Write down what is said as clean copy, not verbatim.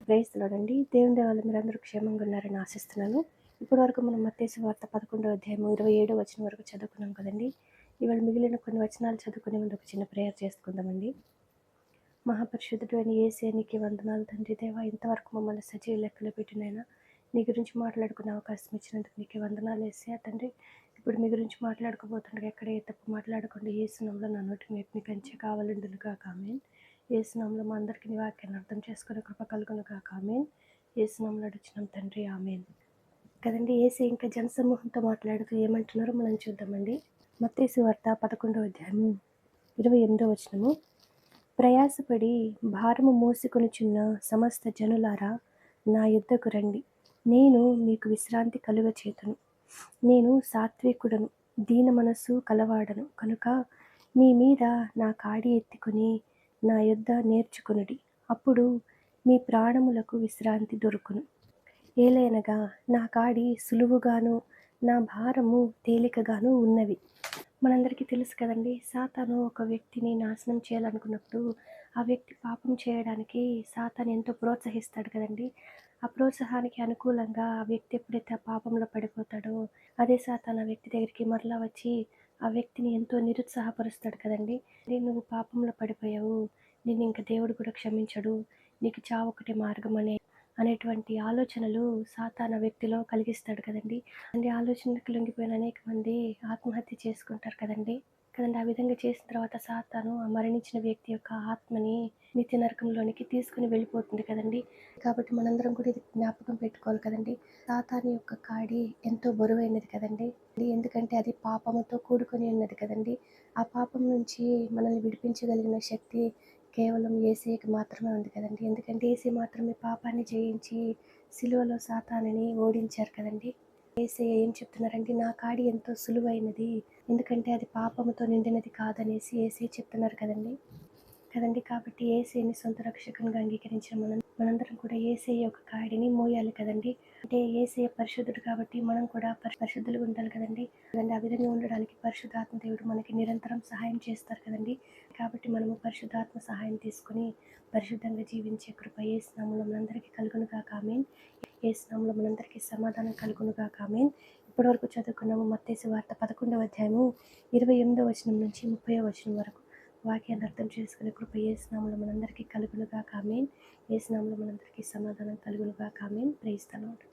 Praise lord. దేవుని దయ వల్ల మీరందరూ క్షేమంగా ఉన్నారని ఆశిస్తున్నాను. ఇప్పటివరకు మనం మత్తయి సువార్త 11వ అధ్యాయము 27వ వచనం వరకు చదువుకున్నాం కదండీ. ఇవాళ మిగిలిన కొన్ని వచనాలు చదువుకునే ముందు ఒక చిన్న ప్రేయర్ చేసుకుందామండి. మహాపరిశుద్ధుడు అయిన యేసయ్య నీకే వందనాలు తండ్రి దేవా. ఇంతవరకు మమ్మల్ని సజీవ లెక్కలో పెట్టినైనా నీ గురించి మాట్లాడుకునే అవకాశం ఇచ్చినందుకు నీకే వందనాలు యేసయ్య తండ్రి. ఇప్పుడు మీ గురించి మాట్లాడుకోబోతుండగా ఎక్కడ ఏ తప్పు మాట్లాడకుండా యేసు నామములో నా నోటి మీద మీ కంచె కావాలండునుగాక ఆమేన్. యేసు నామములో మా అందరికీ నీ వాక్యాన్ని అర్థం చేసుకునే కృప కలుగునుగాక ఆమేన్. యేసు నామములో అడుగుచున్నాం తండ్రి ఆమేన్. కదండి, యేసయ్య ఇంకా జనసమూహంతో మాట్లాడుతూ ఏమంటున్నారో మనం చూద్దామండి. మత్తయి సువార్త 11వ అధ్యాయము 28వ వచనము. ప్రయాసపడి భారము మోసుకొనుచున్న సమస్త జనులారా నా యుద్ధకు రండి, నేను మీకు విశ్రాంతి కలుగచేతును. నేను సాత్వికుడను, దీన మనస్సు కలవాడను కనుక మీ మీద నా కాడి ఎత్తుకొని నా యుద్ధ నేర్చుకొనుడి, అప్పుడు మీ ప్రాణములకు విశ్రాంతి దొరుకును. ఏలయనగా నా కాడి సులువుగాను నా భారము తేలికగాను ఉన్నవి. మనందరికీ తెలుసు కదండి, సాతాను ఒక వ్యక్తిని నాశనం చేయాలనుకున్నప్పుడు ఆ వ్యక్తి పాపం చేయడానికి సాతాను ఎంతో ప్రోత్సహిస్తాడు కదండి. ఆ ప్రోత్సాహానికి అనుకూలంగా ఆ వ్యక్తి ఎప్పుడైతే ఆ పాపంలో పడిపోతాడో అదే సాతాను ఆ వ్యక్తి దగ్గరికి మరలా వచ్చి ఆ వ్యక్తిని ఎంతో నిరుత్సాహపరుస్తాడు కదండి. నువ్వు పాపంలో పడిపోయావు, నేను ఇంకా దేవుడు కూడా క్షమించడు, నీకు చావు ఒకటే మార్గం అనేటువంటి ఆలోచనలు సాతాను వ్యక్తిలో కలిగిస్తాడు కదండి. ఆలోచనలకు లొంగిపోయిన అనేక మంది ఆత్మహత్య చేసుకుంటారు కదండి. ఆ విధంగా చేసిన తర్వాత సాతాను ఆ మరణించిన వ్యక్తి యొక్క ఆత్మని నిత్య నరకంలోనికి తీసుకుని వెళ్ళిపోతుంది కదండి. కాబట్టి మనందరం కూడా ఇది జ్ఞాపకం పెట్టుకోవాలి కదండి. సాతాను యొక్క కాడి ఎంతో బరువైనది కదండి. ఎందుకంటే అది పాపముతో కూడుకొని ఉన్నది కదండి. ఆ పాపం నుంచి మనల్ని విడిపించగలిగిన శక్తి కేవలం యేసయ్యకి మాత్రమే ఉంది కదండి. ఎందుకంటే యేసయ్య మాత్రమే పాపాన్ని జయించి సిలువలో సాతానుని ఓడించారు కదండి. యేసయ్య ఏం చెప్తున్నారంటే, నా కాడి ఎంతో సులువైనది, ఎందుకంటే అది పాపముతో నిండినది కాదనేసి యేసయ్య చెప్తున్నారు కదండి. కాబట్టి యేసయ్యని సొంత రక్షకునిగా అంగీకరించిన మనందరం కూడా యేసయ్య యొక్క కాడిని మోయాలి కదండి. అంటే యేసయ్య పరిశుద్ధుడు కాబట్టి మనం కూడా పరిశుద్ధులుగా ఉండాలి కదండి. ఆ విధంగా ఉండడానికి పరిశుద్ధాత్మ దేవుడు మనకి నిరంతరం సహాయం చేస్తారు కదండి. కాబట్టి మనము పరిశుద్ధాత్మ సహాయం తీసుకుని పరిశుద్ధంగా జీవించే కృప యేసు నామములో మనందరికీ కలుగునుగాక ఆమేన్. యేసు నామములో మనందరికీ సమాధానం కలుగునుగాక ఆమేన్. ఇప్పటివరకు చదువుకున్నాము మత్తయి సువార్త 11వ అధ్యాయము 28వ వచనం నుంచి 30వ వచనం వరకు. వాక్యాన్ని అర్థం చేసుకునే కృప యేసు నామములో మనందరికీ కలుగునుగాక ఆమేన్. యేసు నామములో మనందరికీ సమాధానం కలుగునుగాక ఆమేన్. Praise the lord.